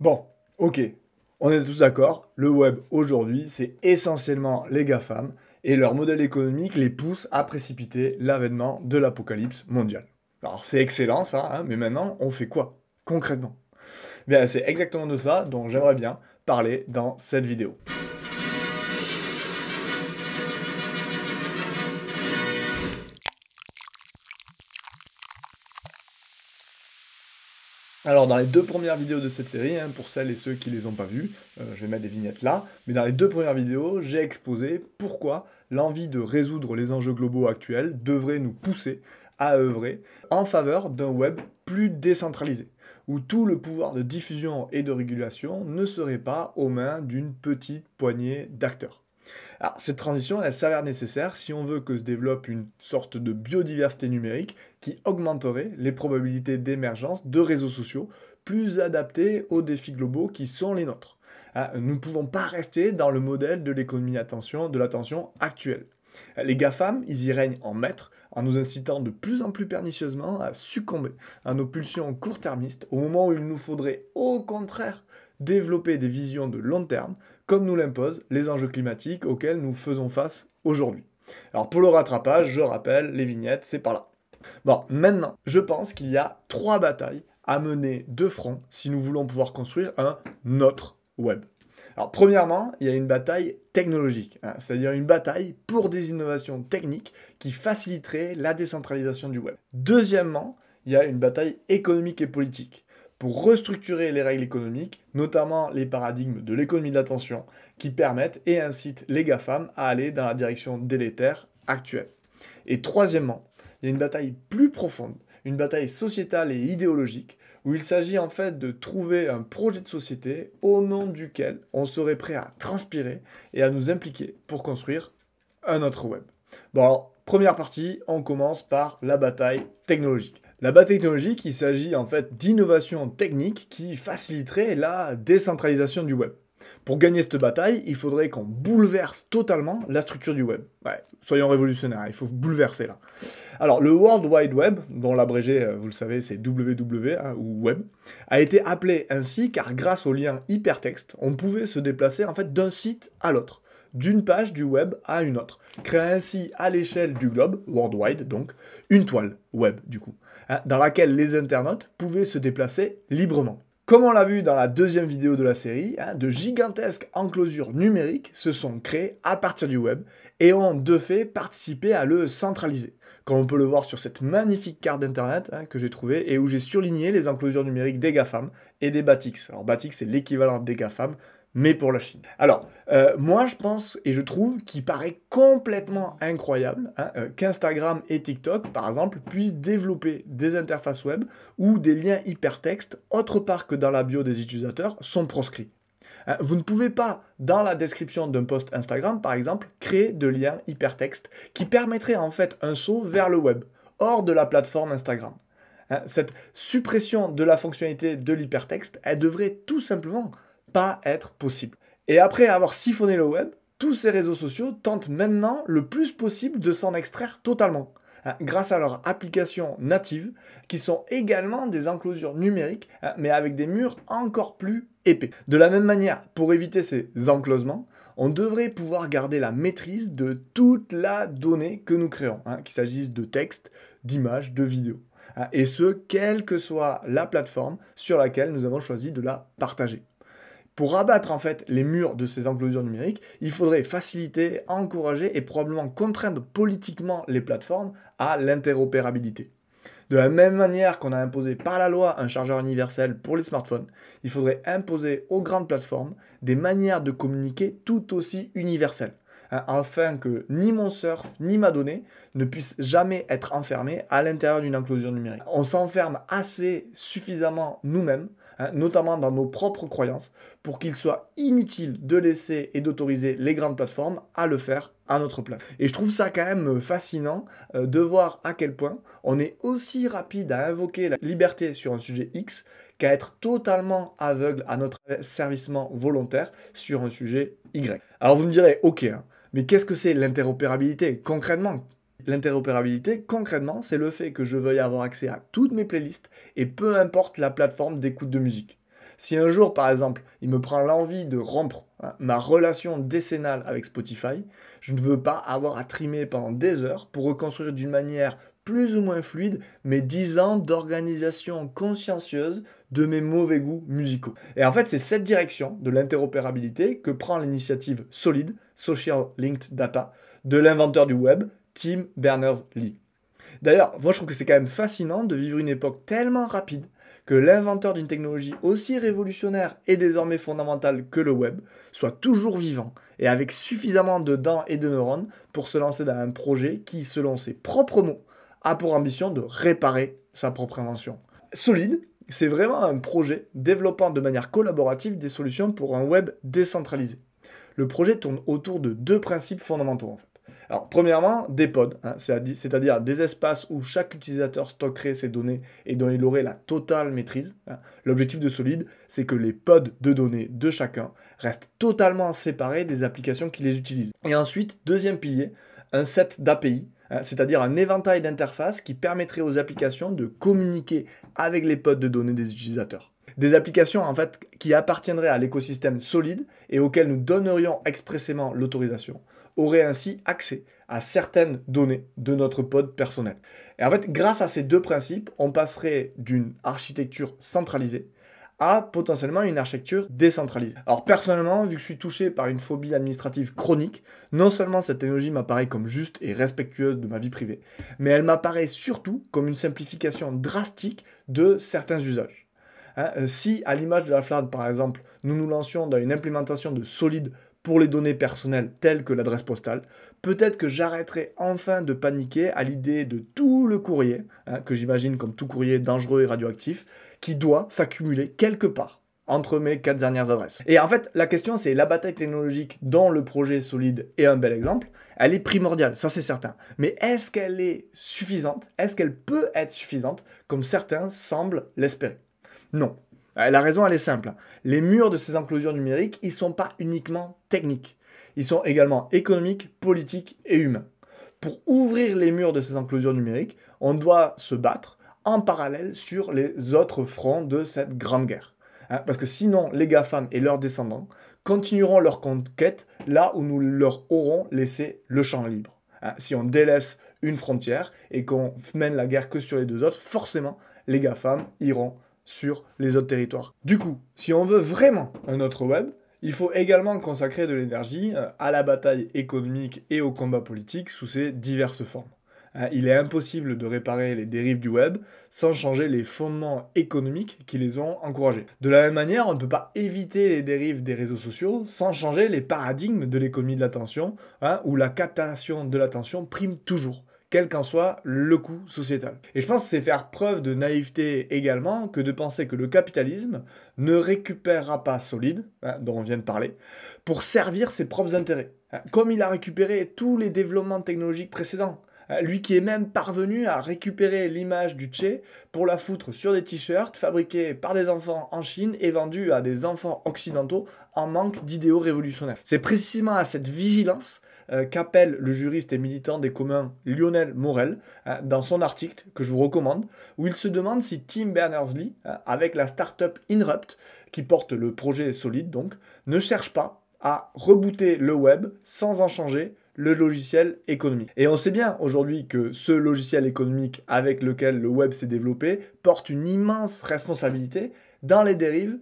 Bon, ok, on est tous d'accord, le web aujourd'hui, c'est essentiellement les GAFAM et leur modèle économique les pousse à précipiter l'avènement de l'apocalypse mondiale. Alors c'est excellent ça, hein, mais maintenant on fait quoi concrètement? Bien, c'est exactement de ça dont j'aimerais bien parler dans cette vidéo. Alors, dans les deux premières vidéos de cette série, hein, pour celles et ceux qui les ont pas vues, je vais mettre des vignettes là, mais dans les deux premières vidéos, j'ai exposé pourquoi l'envie de résoudre les enjeux globaux actuels devrait nous pousser à œuvrer en faveur d'un web plus décentralisé, où tout le pouvoir de diffusion et de régulation ne serait pas aux mains d'une petite poignée d'acteurs. Alors, cette transition, elle s'avère nécessaire si on veut que se développe une sorte de biodiversité numérique qui augmenterait les probabilités d'émergence de réseaux sociaux plus adaptés aux défis globaux qui sont les nôtres. Nous ne pouvons pas rester dans le modèle de l'économie de l'attention actuelle. Les GAFAM, ils y règnent en maître en nous incitant de plus en plus pernicieusement à succomber à nos pulsions court-termistes au moment où il nous faudrait au contraire développer des visions de long terme comme nous l'imposent les enjeux climatiques auxquels nous faisons face aujourd'hui. Alors pour le rattrapage, je rappelle, les vignettes, c'est par là. Bon, maintenant, je pense qu'il y a trois batailles à mener de front si nous voulons pouvoir construire un autre web. Alors premièrement, il y a une bataille technologique, hein, c'est-à-dire une bataille pour des innovations techniques qui faciliteraient la décentralisation du web. Deuxièmement, il y a une bataille économique et politique pour restructurer les règles économiques, notamment les paradigmes de l'économie de l'attention, qui permettent et incitent les GAFAM à aller dans la direction délétère actuelle. Et troisièmement, il y a une bataille plus profonde, une bataille sociétale et idéologique, où il s'agit en fait de trouver un projet de société au nom duquel on serait prêt à transpirer et à nous impliquer pour construire un autre web. Bon alors, première partie, on commence par la bataille technologique. La bataille technologique, il s'agit en fait d'innovations techniques qui faciliteraient la décentralisation du web. Pour gagner cette bataille, il faudrait qu'on bouleverse totalement la structure du web. Ouais, soyons révolutionnaires, il faut bouleverser là. Alors, le World Wide Web, dont l'abrégé, vous le savez, c'est WW, hein, ou Web, a été appelé ainsi car grâce au lien hypertexte, on pouvait se déplacer en fait d'un site à l'autre, d'une page du web à une autre, créant ainsi à l'échelle du globe, worldwide donc, une toile web du coup, hein, dans laquelle les internautes pouvaient se déplacer librement. Comme on l'a vu dans la deuxième vidéo de la série, hein, de gigantesques enclosures numériques se sont créées à partir du web et ont de fait participé à le centraliser. Comme on peut le voir sur cette magnifique carte d'internet, hein, que j'ai trouvée et où j'ai surligné les enclosures numériques des GAFAM et des BATIX. Alors BATIX c'est l'équivalent des GAFAM, mais pour la Chine. Alors, moi je pense et je trouve qu'il paraît complètement incroyable, hein, qu'Instagram et TikTok, par exemple, puissent développer des interfaces web où des liens hypertextes, autre part que dans la bio des utilisateurs, sont proscrits. Vous ne pouvez pas, dans la description d'un post Instagram, par exemple, créer de liens hypertextes qui permettraient en fait un saut vers le web, hors de la plateforme Instagram. Cette suppression de la fonctionnalité de l'hypertexte, elle devrait tout simplement pas être possible. Et après avoir siphonné le web, tous ces réseaux sociaux tentent maintenant le plus possible de s'en extraire totalement, hein, grâce à leurs applications natives, qui sont également des enclosures numériques, hein, mais avec des murs encore plus épais. De la même manière, pour éviter ces enclosements, on devrait pouvoir garder la maîtrise de toute la donnée que nous créons, hein, qu'il s'agisse de texte, d'images, de vidéos. Hein, et ce, quelle que soit la plateforme sur laquelle nous avons choisi de la partager. Pour abattre en fait les murs de ces enclosures numériques, il faudrait faciliter, encourager et probablement contraindre politiquement les plateformes à l'interopérabilité. De la même manière qu'on a imposé par la loi un chargeur universel pour les smartphones, il faudrait imposer aux grandes plateformes des manières de communiquer tout aussi universelles, hein, afin que ni mon surf ni ma donnée ne puissent jamais être enfermés à l'intérieur d'une enclosure numérique. On s'enferme assez suffisamment nous-mêmes, hein, notamment dans nos propres croyances, pour qu'il soit inutile de laisser et d'autoriser les grandes plateformes à le faire à notre place. Et je trouve ça quand même fascinant de voir à quel point on est aussi rapide à invoquer la liberté sur un sujet X qu'à être totalement aveugle à notre asservissement volontaire sur un sujet Y. Alors vous me direz, ok, hein, mais qu'est-ce que c'est l'interopérabilité concrètement? L'interopérabilité, concrètement, c'est le fait que je veuille avoir accès à toutes mes playlists et peu importe la plateforme d'écoute de musique. Si un jour, par exemple, il me prend l'envie de rompre ma relation décennale avec Spotify, je ne veux pas avoir à trimer pendant des heures pour reconstruire d'une manière plus ou moins fluide mes 10 ans d'organisation consciencieuse de mes mauvais goûts musicaux. Et en fait, c'est cette direction de l'interopérabilité que prend l'initiative Solid, Social Linked Data, de l'inventeur du web, Tim Berners-Lee. D'ailleurs, moi je trouve que c'est quand même fascinant de vivre une époque tellement rapide que l'inventeur d'une technologie aussi révolutionnaire et désormais fondamentale que le web soit toujours vivant et avec suffisamment de dents et de neurones pour se lancer dans un projet qui, selon ses propres mots, a pour ambition de réparer sa propre invention. Solid, c'est vraiment un projet développant de manière collaborative des solutions pour un web décentralisé. Le projet tourne autour de deux principes fondamentaux en fait. Alors, premièrement, des pods, c'est-à-dire des espaces où chaque utilisateur stockerait ses données et dont il aurait la totale maîtrise. L'objectif de Solid, c'est que les pods de données de chacun restent totalement séparés des applications qui les utilisent. Et ensuite, deuxième pilier, un set d'API, c'est-à-dire un éventail d'interfaces qui permettrait aux applications de communiquer avec les pods de données des utilisateurs. Des applications en fait qui appartiendraient à l'écosystème Solid et auxquelles nous donnerions expressément l'autorisation auraient ainsi accès à certaines données de notre pod personnel. Et en fait, grâce à ces deux principes, on passerait d'une architecture centralisée à potentiellement une architecture décentralisée. Alors personnellement, vu que je suis touché par une phobie administrative chronique, non seulement cette technologie m'apparaît comme juste et respectueuse de ma vie privée, mais elle m'apparaît surtout comme une simplification drastique de certains usages. Si, à l'image de la FLAD par exemple, nous nous lancions dans une implémentation de Solid pour les données personnelles telles que l'adresse postale, peut-être que j'arrêterai enfin de paniquer à l'idée de tout le courrier, que j'imagine comme tout courrier dangereux et radioactif, qui doit s'accumuler quelque part entre mes 4 dernières adresses. Et en fait, la question c'est la bataille technologique dont le projet Solid est un bel exemple, elle est primordiale, ça c'est certain. Mais est-ce qu'elle est suffisante? Est-ce qu'elle peut être suffisante comme certains semblent l'espérer? Non. La raison, elle est simple. Les murs de ces enclosures numériques, ils ne sont pas uniquement techniques. Ils sont également économiques, politiques et humains. Pour ouvrir les murs de ces enclosures numériques, on doit se battre en parallèle sur les autres fronts de cette grande guerre. Parce que sinon, les GAFAM et leurs descendants continueront leur conquête là où nous leur aurons laissé le champ libre. Si on délaisse une frontière et qu'on mène la guerre que sur les deux autres, forcément, les GAFAM iront sur les autres territoires. Du coup, si on veut vraiment un autre web, il faut également consacrer de l'énergie à la bataille économique et au combat politique sous ses diverses formes. Il est impossible de réparer les dérives du web sans changer les fondements économiques qui les ont encouragés. De la même manière, on ne peut pas éviter les dérives des réseaux sociaux sans changer les paradigmes de l'économie de l'attention, où la captation de l'attention prime toujours, quel qu'en soit le coût sociétal. Et je pense que c'est faire preuve de naïveté également que de penser que le capitalisme ne récupérera pas Solid, dont on vient de parler, pour servir ses propres intérêts, comme il a récupéré tous les développements technologiques précédents. Lui qui est même parvenu à récupérer l'image du Che pour la foutre sur des t-shirts fabriqués par des enfants en Chine et vendus à des enfants occidentaux en manque d'idéaux révolutionnaires. C'est précisément à cette vigilance qu'appelle le juriste et militant des communs Lionel Morel dans son article que je vous recommande, où il se demande si Tim Berners-Lee, avec la start-up Inrupt, qui porte le projet Solid donc, ne cherche pas à rebooter le web sans en changer le logiciel économique. Et on sait bien aujourd'hui que ce logiciel économique avec lequel le web s'est développé porte une immense responsabilité dans les dérives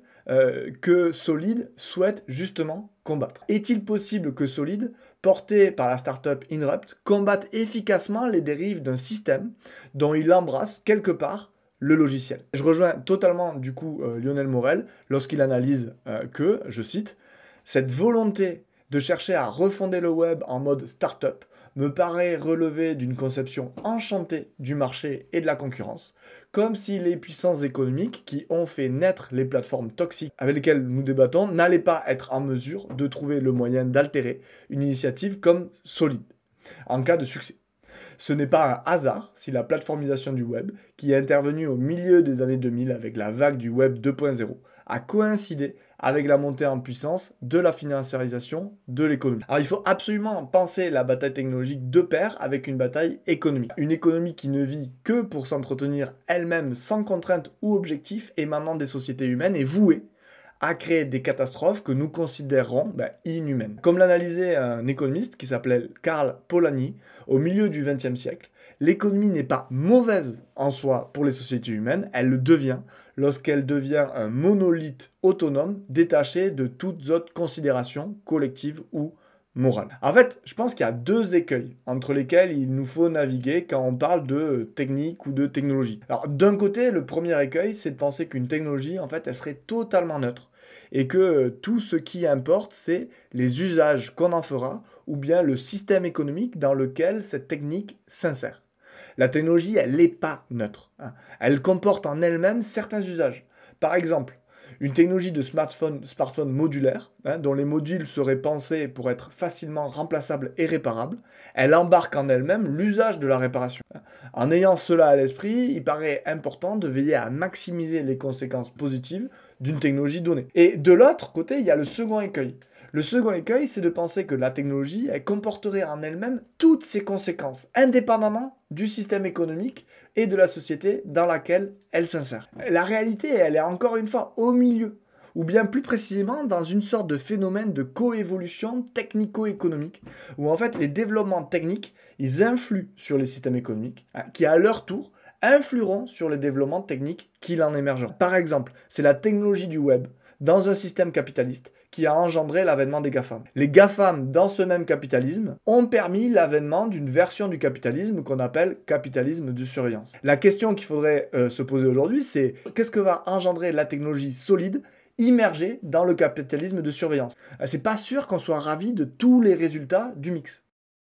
que Solid souhaite justement combattre. Est-il possible que Solid, porté par la startup Inrupt, combatte efficacement les dérives d'un système dont il embrasse quelque part le logiciel? Je rejoins totalement du coup Lionel Morel lorsqu'il analyse que, je cite, « Cette volonté de chercher à refonder le web en mode start-up me paraît relever d'une conception enchantée du marché et de la concurrence, comme si les puissances économiques qui ont fait naître les plateformes toxiques avec lesquelles nous débattons n'allaient pas être en mesure de trouver le moyen d'altérer une initiative comme Solid, en cas de succès. Ce n'est pas un hasard si la plateformisation du web, qui est intervenue au milieu des années 2000 avec la vague du web 2.0, a coïncidé avec la montée en puissance de la financiarisation de l'économie. Alors il faut absolument penser la bataille technologique de pair avec une bataille économique. Une économie qui ne vit que pour s'entretenir elle-même sans contrainte ou objectif émanant des sociétés humaines est vouée à créer des catastrophes que nous considérerons inhumaines. Comme l'analysait un économiste qui s'appelait Karl Polanyi au milieu du XXe siècle, l'économie n'est pas mauvaise en soi pour les sociétés humaines, elle le devient lorsqu'elle devient un monolithe autonome détaché de toutes autres considérations collectives ou morales. En fait, je pense qu'il y a deux écueils entre lesquels il nous faut naviguer quand on parle de technique ou de technologie. Alors d'un côté, le premier écueil, c'est de penser qu'une technologie, en fait, elle serait totalement neutre et que tout ce qui importe, c'est les usages qu'on en fera ou bien le système économique dans lequel cette technique s'insère. La technologie, elle n'est pas neutre. Elle comporte en elle-même certains usages. Par exemple, une technologie de smartphone modulaire, dont les modules seraient pensés pour être facilement remplaçables et réparables, elle embarque en elle-même l'usage de la réparation. En ayant cela à l'esprit, il paraît important de veiller à maximiser les conséquences positives d'une technologie donnée. Et de l'autre côté, il y a le second écueil. Le second écueil, c'est de penser que la technologie, elle comporterait en elle-même toutes ses conséquences, indépendamment du système économique et de la société dans laquelle elle s'insère. La réalité, elle est encore une fois au milieu, ou bien plus précisément dans une sorte de phénomène de coévolution technico-économique, où en fait les développements techniques, ils influent sur les systèmes économiques, qui à leur tour influeront sur les développements techniques qui en émergeront. Par exemple, c'est la technologie du web, dans un système capitaliste qui a engendré l'avènement des GAFAM. Les GAFAM, dans ce même capitalisme, ont permis l'avènement d'une version du capitalisme qu'on appelle capitalisme de surveillance. La question qu'il faudrait se poser aujourd'hui, c'est qu'est-ce que va engendrer la technologie solide immergée dans le capitalisme de surveillance? C'est pas sûr qu'on soit ravi de tous les résultats du mix.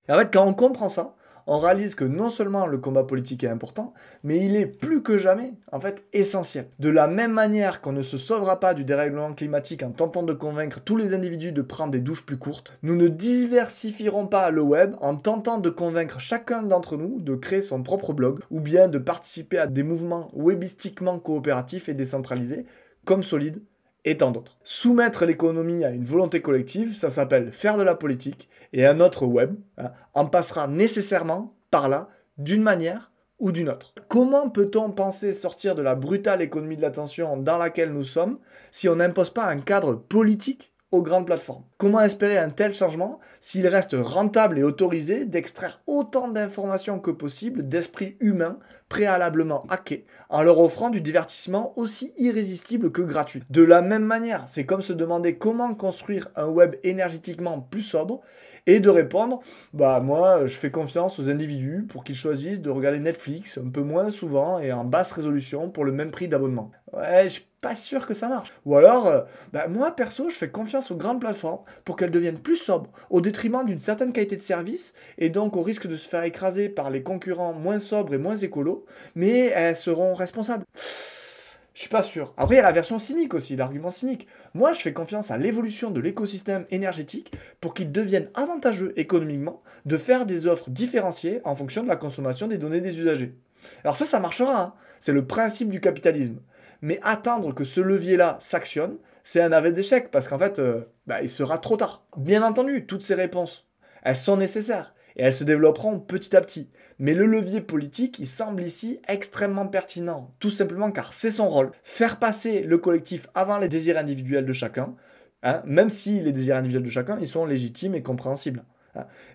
Et en fait, quand on comprend ça, on réalise que non seulement le combat politique est important, mais il est plus que jamais, en fait, essentiel. De la même manière qu'on ne se sauvera pas du dérèglement climatique en tentant de convaincre tous les individus de prendre des douches plus courtes, nous ne diversifierons pas le web en tentant de convaincre chacun d'entre nous de créer son propre blog, ou bien de participer à des mouvements webistiquement coopératifs et décentralisés, comme Solide, et tant d'autres. Soumettre l'économie à une volonté collective, ça s'appelle faire de la politique, et un autre web en passera nécessairement par là, d'une manière ou d'une autre. Comment peut-on penser sortir de la brutale économie de l'attention dans laquelle nous sommes si on n'impose pas un cadre politique aux grandes plateformes? Comment espérer un tel changement s'il reste rentable et autorisé d'extraire autant d'informations que possible d'esprits humains préalablement hackés en leur offrant du divertissement aussi irrésistible que gratuit? De la même manière, c'est comme se demander comment construire un web énergétiquement plus sobre et de répondre moi je fais confiance aux individus pour qu'ils choisissent de regarder Netflix un peu moins souvent et en basse résolution pour le même prix d'abonnement. Ouais, je suis pas sûr que ça marche. Ou alors, moi perso, je fais confiance aux grandes plateformes pour qu'elles deviennent plus sobres, au détriment d'une certaine qualité de service, et donc au risque de se faire écraser par les concurrents moins sobres et moins écolos, mais elles seront responsables. Je suis pas sûr. Après, il y a la version cynique aussi, l'argument cynique. Moi, je fais confiance à l'évolution de l'écosystème énergétique pour qu'il devienne avantageux économiquement de faire des offres différenciées en fonction de la consommation des données des usagers. Alors ça marchera, hein. C'est le principe du capitalisme. Mais attendre que ce levier-là s'actionne, c'est un aveu d'échec, parce qu'en fait, il sera trop tard. Bien entendu, toutes ces réponses, elles sont nécessaires, et elles se développeront petit à petit. Mais le levier politique, il semble ici extrêmement pertinent, tout simplement car c'est son rôle. Faire passer le collectif avant les désirs individuels de chacun, même si les désirs individuels de chacun, ils sont légitimes et compréhensibles.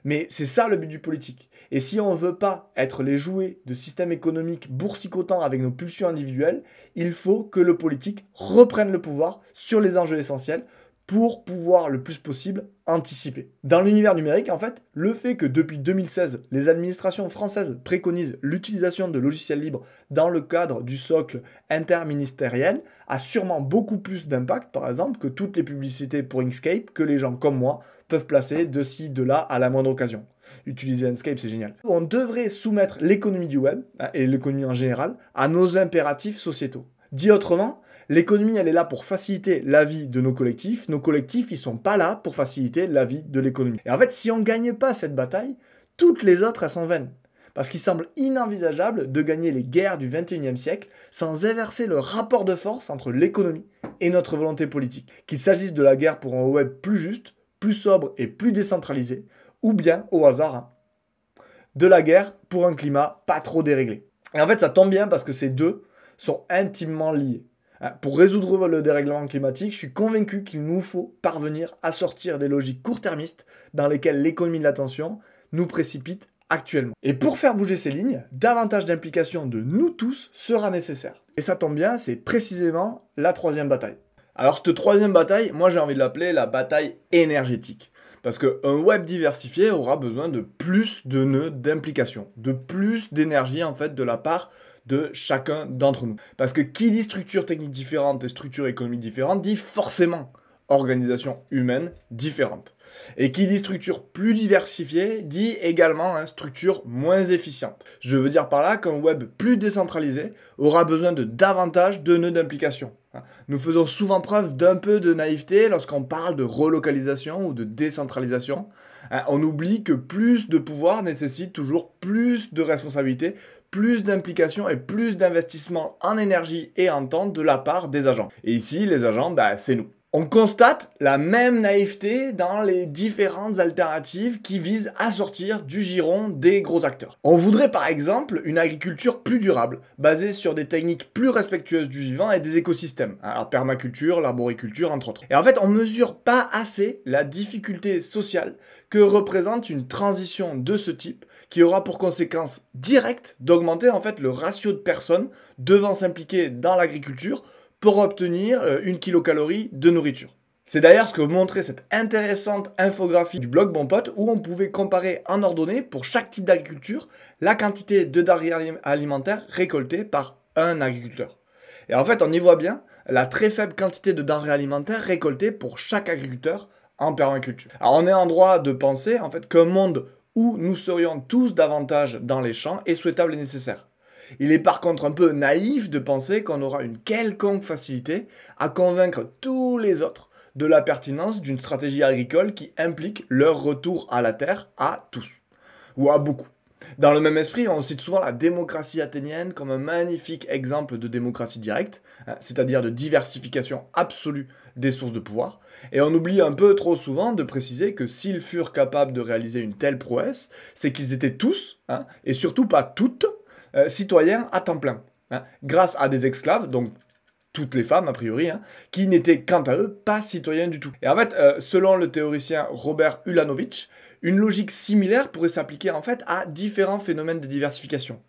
Mais c'est ça le but du politique. Et si on ne veut pas être les jouets de systèmes économiques boursicotant avec nos pulsions individuelles, il faut que le politique reprenne le pouvoir sur les enjeux essentiels pour pouvoir le plus possible anticiper. Dans l'univers numérique, en fait, le fait que depuis 2016, les administrations françaises préconisent l'utilisation de logiciels libres dans le cadre du socle interministériel a sûrement beaucoup plus d'impact, par exemple, que toutes les publicités pour Inkscape que les gens comme moi peuvent placer de ci, de là à la moindre occasion. Utiliser Inkscape, c'est génial. On devrait soumettre l'économie du web, et l'économie en général, à nos impératifs sociétaux. Dit autrement, l'économie, elle est là pour faciliter la vie de nos collectifs. Nos collectifs, ils sont pas là pour faciliter la vie de l'économie. Et en fait, si on gagne pas cette bataille, toutes les autres, elles sont vaines. Parce qu'il semble inenvisageable de gagner les guerres du XXIe siècle sans inverser le rapport de force entre l'économie et notre volonté politique. Qu'il s'agisse de la guerre pour un web plus juste, plus sobre et plus décentralisé, ou bien, au hasard, de la guerre pour un climat pas trop déréglé. Et en fait, ça tombe bien parce que ces deux sont intimement liés. Pour résoudre le dérèglement climatique, je suis convaincu qu'il nous faut parvenir à sortir des logiques court-termistes dans lesquelles l'économie de l'attention nous précipite actuellement. Et pour faire bouger ces lignes, davantage d'implication de nous tous sera nécessaire. Et ça tombe bien, c'est précisément la troisième bataille. Alors cette troisième bataille, moi j'ai envie de l'appeler la bataille énergétique. Parce qu'un web diversifié aura besoin de plus de nœuds d'implication, de plus d'énergie en fait de la part de chacun d'entre nous. Parce que qui dit structure technique différente et structure économique différente dit forcément organisation humaine différente. Et qui dit structure plus diversifiée dit également structure moins efficiente. Je veux dire par là qu'un web plus décentralisé aura besoin de davantage de nœuds d'implication. Nous faisons souvent preuve d'un peu de naïveté lorsqu'on parle de relocalisation ou de décentralisation. On oublie que plus de pouvoir nécessite toujours plus de responsabilités, plus d'implication et plus d'investissement en énergie et en temps de la part des agents. Et ici, les agents, c'est nous. On constate la même naïveté dans les différentes alternatives qui visent à sortir du giron des gros acteurs. On voudrait par exemple une agriculture plus durable, basée sur des techniques plus respectueuses du vivant et des écosystèmes. Alors permaculture, l'arboriculture entre autres. Et en fait, on mesure pas assez la difficulté sociale que représente une transition de ce type, qui aura pour conséquence directe d'augmenter en fait le ratio de personnes devant s'impliquer dans l'agriculture pour obtenir 1 kilocalorie de nourriture. C'est d'ailleurs ce que montrait cette intéressante infographie du blog Bon Pote où on pouvait comparer en ordonnée pour chaque type d'agriculture la quantité de denrées alimentaires récoltées par un agriculteur. Et en fait, on y voit bien la très faible quantité de denrées alimentaires récoltées pour chaque agriculteur en permaculture. Alors on est en droit de penser en fait qu'un monde où nous serions tous davantage dans les champs est souhaitable et nécessaire. Il est par contre un peu naïf de penser qu'on aura une quelconque facilité à convaincre tous les autres de la pertinence d'une stratégie agricole qui implique leur retour à la terre à tous, ou à beaucoup. Dans le même esprit, on cite souvent la démocratie athénienne comme un magnifique exemple de démocratie directe, c'est-à-dire de diversification absolue des sources de pouvoir, et on oublie un peu trop souvent de préciser que s'ils furent capables de réaliser une telle prouesse, c'est qu'ils étaient tous, et surtout pas toutes, citoyens à temps plein, grâce à des esclaves, donc toutes les femmes a priori, qui n'étaient quant à eux pas citoyens du tout. Et en fait, selon le théoricien Robert Ulanovich, une logique similaire pourrait s'appliquer en fait à différents phénomènes de diversification.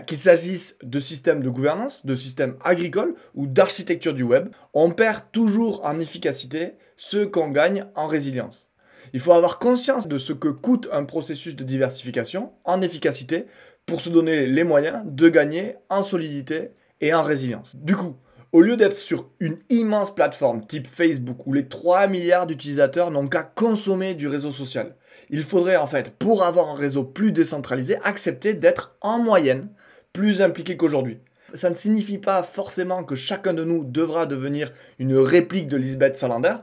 Qu'il s'agisse de systèmes de gouvernance, de systèmes agricoles ou d'architecture du web, on perd toujours en efficacité ce qu'on gagne en résilience. Il faut avoir conscience de ce que coûte un processus de diversification en efficacité pour se donner les moyens de gagner en solidité et en résilience. Du coup, au lieu d'être sur une immense plateforme type Facebook où les 3 milliards d'utilisateurs n'ont qu'à consommer du réseau social, il faudrait en fait, pour avoir un réseau plus décentralisé, accepter d'être en moyenne plus impliqué qu'aujourd'hui. Ça ne signifie pas forcément que chacun de nous devra devenir une réplique de Lisbeth Salander,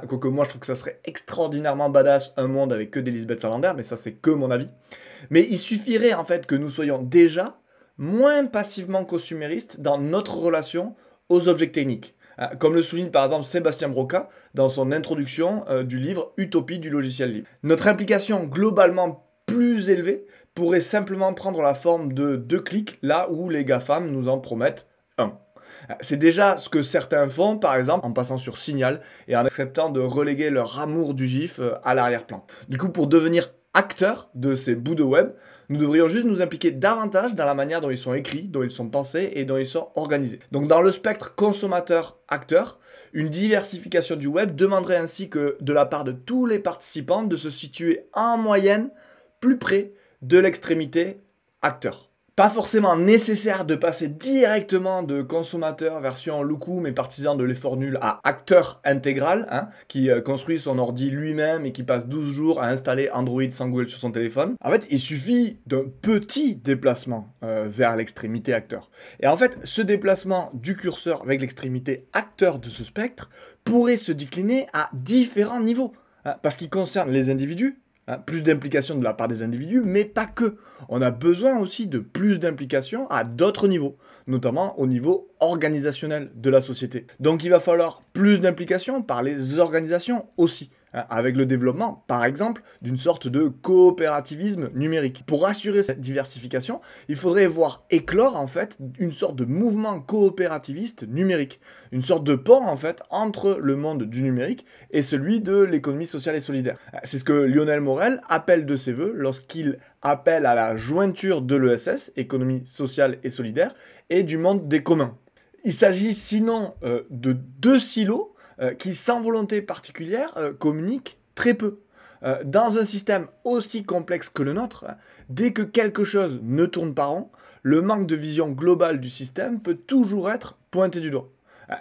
quoique moi je trouve que ça serait extraordinairement badass un monde avec que des Lisbeth Salander, mais ça c'est que mon avis. Mais il suffirait en fait que nous soyons déjà moins passivement consuméristes dans notre relation aux objets techniques. Comme le souligne par exemple Sébastien Broca dans son introduction du livre Utopie du logiciel libre. Notre implication globalement plus élevée pourrait simplement prendre la forme de 2 clics là où les GAFAM nous en promettent 1. C'est déjà ce que certains font, par exemple, en passant sur Signal et en acceptant de reléguer leur amour du GIF à l'arrière-plan. Du coup, pour devenir acteurs de ces bouts de web, nous devrions juste nous impliquer davantage dans la manière dont ils sont écrits, dont ils sont pensés et dont ils sont organisés. Donc dans le spectre consommateur-acteur, une diversification du web demanderait ainsi que de la part de tous les participants de se situer en moyenne plus près de l'extrémité acteur. Pas forcément nécessaire de passer directement de consommateur version loukoum et partisan de l'effort nul à acteur intégral, qui construit son ordi lui-même et qui passe 12 jours à installer Android sans Google sur son téléphone. En fait, il suffit d'un petit déplacement vers l'extrémité acteur. Et en fait, ce déplacement du curseur avec l'extrémité acteur de ce spectre pourrait se décliner à différents niveaux, parce qu'il concerne les individus, plus d'implication de la part des individus, mais pas que. On a besoin aussi de plus d'implication à d'autres niveaux, notamment au niveau organisationnel de la société. Donc il va falloir plus d'implication par les organisations aussi, hein, avec le développement, par exemple, d'une sorte de coopérativisme numérique. Pour assurer cette diversification, il faudrait voir éclore en fait une sorte de mouvement coopérativiste numérique, une sorte de pont en fait entre le monde du numérique et celui de l'économie sociale et solidaire. C'est ce que Lionel Morel appelle de ses voeux lorsqu'il appelle à la jointure de l'ESS, économie sociale et solidaire, et du monde des communs. Il s'agit sinon de deux silos qui, sans volonté particulière, communiquent très peu. Dans un système aussi complexe que le nôtre, dès que quelque chose ne tourne pas rond, le manque de vision globale du système peut toujours être pointé du doigt.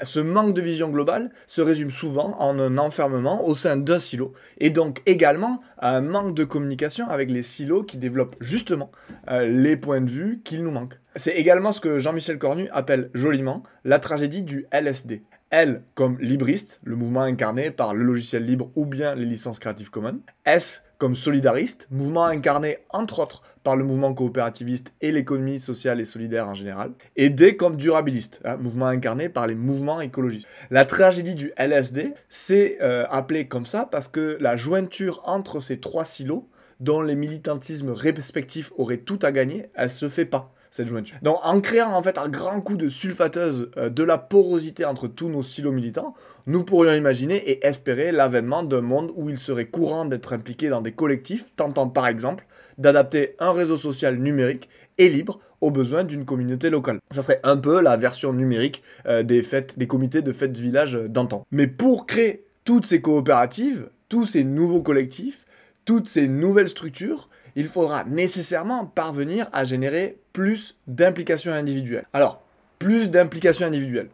Ce manque de vision globale se résume souvent en un enfermement au sein d'un silo, et donc également à un manque de communication avec les silos qui développent justement les points de vue qu'il nous manque. C'est également ce que Jean-Michel Cornu appelle joliment la tragédie du LSD. L comme libriste, le mouvement incarné par le logiciel libre ou bien les licences Creative Commons. S comme solidariste, mouvement incarné entre autres par le mouvement coopérativiste et l'économie sociale et solidaire en général. Et D comme durabiliste, hein, mouvement incarné par les mouvements écologistes. La tragédie du LSD, c'est appelé comme ça parce que la jointure entre ces trois silos, dont les militantismes respectifs auraient tout à gagner, elle se fait pas, cette jointure. Donc en créant en fait un grand coup de sulfateuse de la porosité entre tous nos silos militants, nous pourrions imaginer et espérer l'avènement d'un monde où il serait courant d'être impliqué dans des collectifs tentant par exemple d'adapter un réseau social numérique et libre aux besoins d'une communauté locale. Ça serait un peu la version numérique des comités de fêtes village d'antan. Mais pour créer toutes ces coopératives, tous ces nouveaux collectifs, toutes ces nouvelles structures, il faudra nécessairement parvenir à générer plus d'implications individuelles. Alors, plus d'implications individuelles.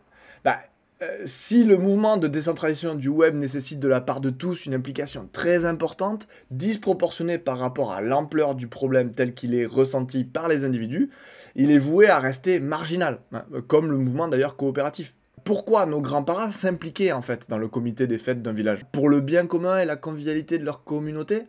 Si le mouvement de décentralisation du web nécessite de la part de tous une implication très importante, disproportionnée par rapport à l'ampleur du problème tel qu'il est ressenti par les individus, il est voué à rester marginal, hein, comme le mouvement d'ailleurs coopératif. Pourquoi nos grands-parents s'impliquaient en fait dans le comité des fêtes d'un village? Pour le bien commun et la convivialité de leur communauté?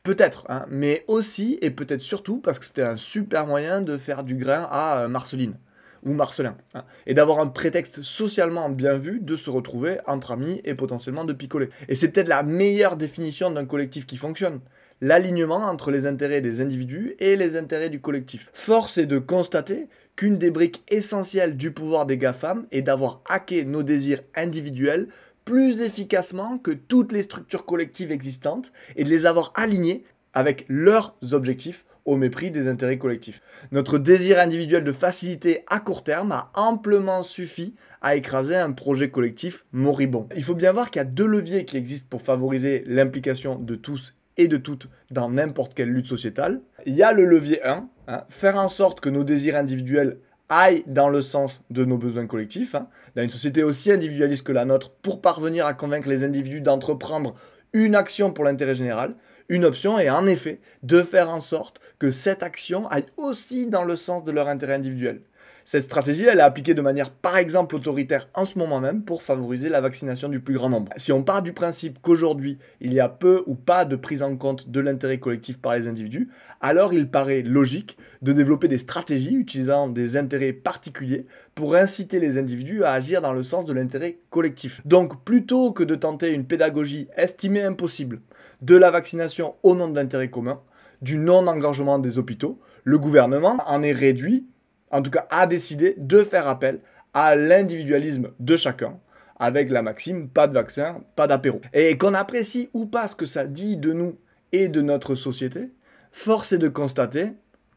Peut-être, hein, mais aussi et peut-être surtout parce que c'était un super moyen de faire du grain à Marceline ou Marcelin, hein, et d'avoir un prétexte socialement bien vu de se retrouver entre amis et potentiellement de picoler. Et c'est peut-être la meilleure définition d'un collectif qui fonctionne. L'alignement entre les intérêts des individus et les intérêts du collectif. Force est de constater qu'une des briques essentielles du pouvoir des GAFAM est d'avoir hacké nos désirs individuels plus efficacement que toutes les structures collectives existantes et de les avoir alignés avec leurs objectifs au mépris des intérêts collectifs. Notre désir individuel de facilité à court terme a amplement suffi à écraser un projet collectif moribond. Il faut bien voir qu'il y a deux leviers qui existent pour favoriser l'implication de tous et de toutes dans n'importe quelle lutte sociétale. Il y a le levier 1, hein, faire en sorte que nos désirs individuels aillent dans le sens de nos besoins collectifs, hein, dans une société aussi individualiste que la nôtre, pour parvenir à convaincre les individus d'entreprendre une action pour l'intérêt général. Une option est en effet de faire en sorte que cette action aille aussi dans le sens de leur intérêt individuel. Cette stratégie, elle est appliquée de manière par exemple autoritaire en ce moment même pour favoriser la vaccination du plus grand nombre. Si on part du principe qu'aujourd'hui, il y a peu ou pas de prise en compte de l'intérêt collectif par les individus, alors il paraît logique de développer des stratégies utilisant des intérêts particuliers pour inciter les individus à agir dans le sens de l'intérêt collectif. Donc plutôt que de tenter une pédagogie estimée impossible de la vaccination au nom de l'intérêt commun, du non-engorgement des hôpitaux, le gouvernement en est réduit, en tout cas a décidé de faire appel à l'individualisme de chacun, avec la maxime pas de vaccin, pas d'apéro. Et qu'on apprécie ou pas ce que ça dit de nous et de notre société, force est de constater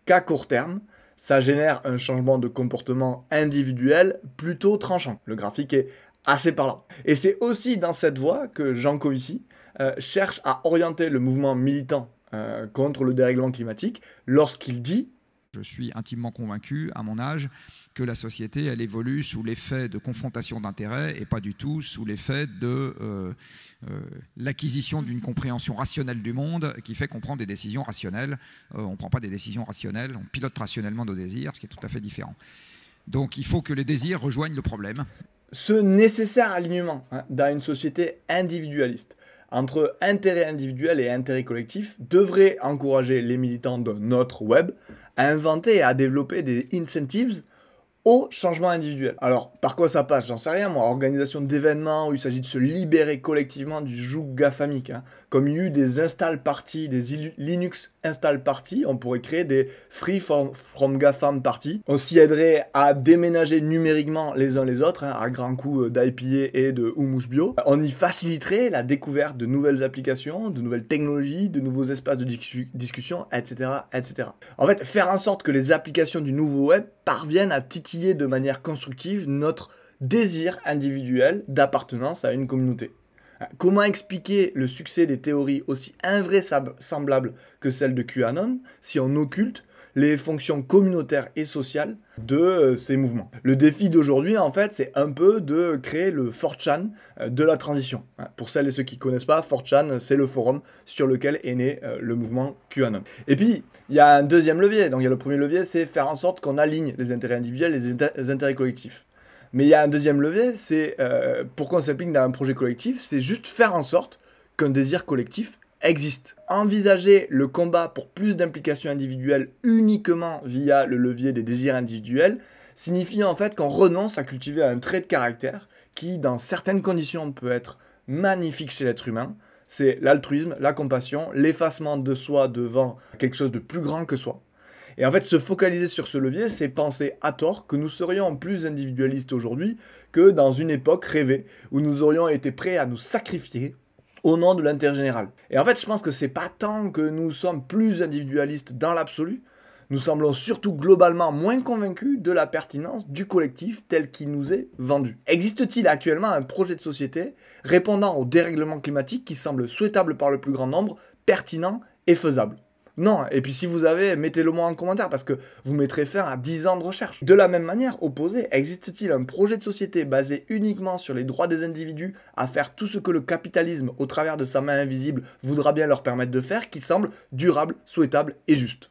qu'à court terme, ça génère un changement de comportement individuel plutôt tranchant. Le graphique est assez parlant. Et c'est aussi dans cette voie que Jean Covici cherche à orienter le mouvement militant contre le dérèglement climatique lorsqu'il dit: je suis intimement convaincu, à mon âge, que la société, elle évolue sous l'effet de confrontation d'intérêts et pas du tout sous l'effet de l'acquisition d'une compréhension rationnelle du monde qui fait qu'on prend des décisions rationnelles. On ne prend pas des décisions rationnelles, on pilote rationnellement nos désirs, ce qui est tout à fait différent. Donc il faut que les désirs rejoignent le problème. Ce nécessaire alignement dans une société individualiste entre intérêt individuel et intérêt collectif devrait encourager les militants de notre web à inventer et à développer des incentives au changement individuel. Alors, par quoi ça passe? J'en sais rien, moi. Organisation d'événements où il s'agit de se libérer collectivement du joug GAFAMique. Hein. Comme il y a eu des install parties, des Linux install parties, on pourrait créer des free from GAFAM parties. On s'y aiderait à déménager numériquement les uns les autres, hein, à grands coups d'IPA et de Hummus Bio. On y faciliterait la découverte de nouvelles applications, de nouvelles technologies, de nouveaux espaces de discussion, etc., etc. En fait, faire en sorte que les applications du nouveau web parviennent à titiller de manière constructive notre désir individuel d'appartenance à une communauté. Comment expliquer le succès des théories aussi invraisemblables que celles de QAnon si on occulte les fonctions communautaires et sociales de ces mouvements? Le défi d'aujourd'hui, en fait, c'est un peu de créer le 4chan de la transition. Pour celles et ceux qui ne connaissent pas, 4chan, c'est le forum sur lequel est né le mouvement QAnon. Et puis, il y a un deuxième levier. Donc, il y a le premier levier, c'est faire en sorte qu'on aligne les intérêts individuels et les intérêts collectifs. Mais il y a un deuxième levier, c'est pourquoi on s'implique dans un projet collectif, c'est juste faire en sorte qu'un désir collectif existe. Envisager le combat pour plus d'implication individuelle uniquement via le levier des désirs individuels signifie en fait qu'on renonce à cultiver un trait de caractère qui, dans certaines conditions, peut être magnifique chez l'être humain. C'est l'altruisme, la compassion, l'effacement de soi devant quelque chose de plus grand que soi. Et en fait, se focaliser sur ce levier, c'est penser à tort que nous serions plus individualistes aujourd'hui que dans une époque rêvée où nous aurions été prêts à nous sacrifier au nom de l'intérêt général. Et en fait, je pense que c'est pas tant que nous sommes plus individualistes dans l'absolu, nous semblons surtout globalement moins convaincus de la pertinence du collectif tel qu'il nous est vendu. Existe-t-il actuellement un projet de société répondant au dérèglement climatique qui semble souhaitable par le plus grand nombre, pertinent et faisable? Non, et puis si vous avez, mettez-le moi en commentaire parce que vous mettrez fin à 10 ans de recherche. De la même manière, opposé, existe-t-il un projet de société basé uniquement sur les droits des individus à faire tout ce que le capitalisme, au travers de sa main invisible, voudra bien leur permettre de faire, qui semble durable, souhaitable et juste?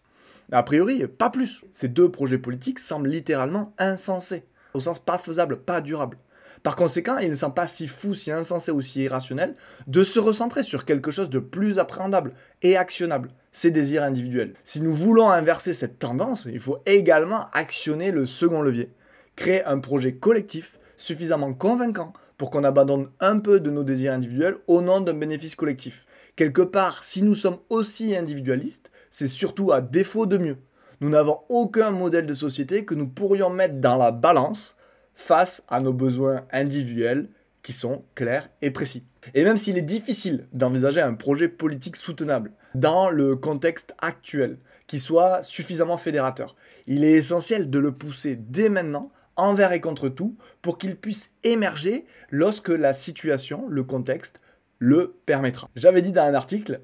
A priori, pas plus. Ces deux projets politiques semblent littéralement insensés, au sens pas faisable, pas durable. Par conséquent, il ne semble pas si fou, si insensé ou si irrationnel de se recentrer sur quelque chose de plus appréhendable et actionnable, ses désirs individuels. Si nous voulons inverser cette tendance, il faut également actionner le second levier, créer un projet collectif suffisamment convaincant pour qu'on abandonne un peu de nos désirs individuels au nom d'un bénéfice collectif. Quelque part, si nous sommes aussi individualistes, c'est surtout à défaut de mieux. Nous n'avons aucun modèle de société que nous pourrions mettre dans la balance face à nos besoins individuels qui sont clairs et précis. Et même s'il est difficile d'envisager un projet politique soutenable dans le contexte actuel, qui soit suffisamment fédérateur, il est essentiel de le pousser dès maintenant, envers et contre tout, pour qu'il puisse émerger lorsque la situation, le contexte, le permettra. J'avais dit dans un article,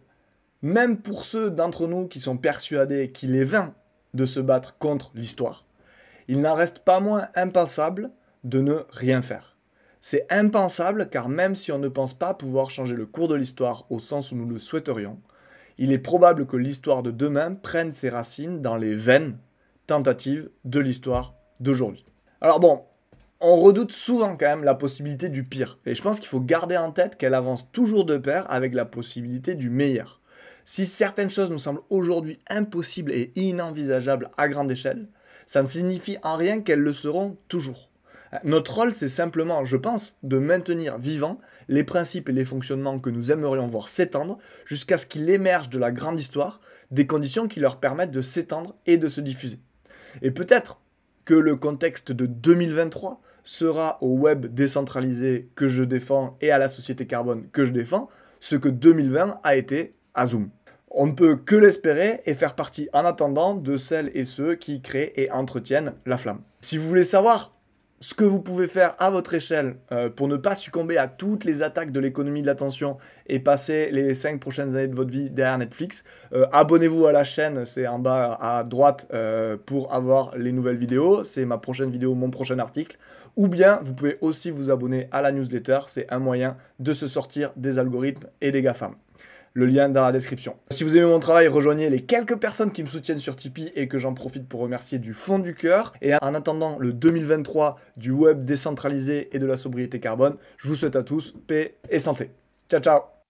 même pour ceux d'entre nous qui sont persuadés qu'il est vain de se battre contre l'histoire, il n'en reste pas moins impensable de ne rien faire. C'est impensable car même si on ne pense pas pouvoir changer le cours de l'histoire au sens où nous le souhaiterions, il est probable que l'histoire de demain prenne ses racines dans les vaines tentatives de l'histoire d'aujourd'hui. Alors bon, on redoute souvent quand même la possibilité du pire, et je pense qu'il faut garder en tête qu'elle avance toujours de pair avec la possibilité du meilleur. Si certaines choses nous semblent aujourd'hui impossibles et inenvisageables à grande échelle, ça ne signifie en rien qu'elles le seront toujours. Notre rôle, c'est simplement, je pense, de maintenir vivants les principes et les fonctionnements que nous aimerions voir s'étendre jusqu'à ce qu'il émerge de la grande histoire des conditions qui leur permettent de s'étendre et de se diffuser. Et peut-être que le contexte de 2023 sera au web décentralisé que je défends et à la société carbone que je défends, ce que 2020 a été à Zoom. On ne peut que l'espérer et faire partie en attendant de celles et ceux qui créent et entretiennent la flamme. Si vous voulez savoir ce que vous pouvez faire à votre échelle pour ne pas succomber à toutes les attaques de l'économie de l'attention et passer les 5 prochaines années de votre vie derrière Netflix, abonnez-vous à la chaîne, c'est en bas à droite pour avoir les nouvelles vidéos, c'est ma prochaine vidéo, mon prochain article, ou bien vous pouvez aussi vous abonner à la newsletter, c'est un moyen de se sortir des algorithmes et des GAFAM. Le lien dans la description. Si vous aimez mon travail, rejoignez les quelques personnes qui me soutiennent sur Tipeee et que j'en profite pour remercier du fond du cœur. Et en attendant le 2023 du web décentralisé et de la sobriété carbone, je vous souhaite à tous paix et santé. Ciao, ciao!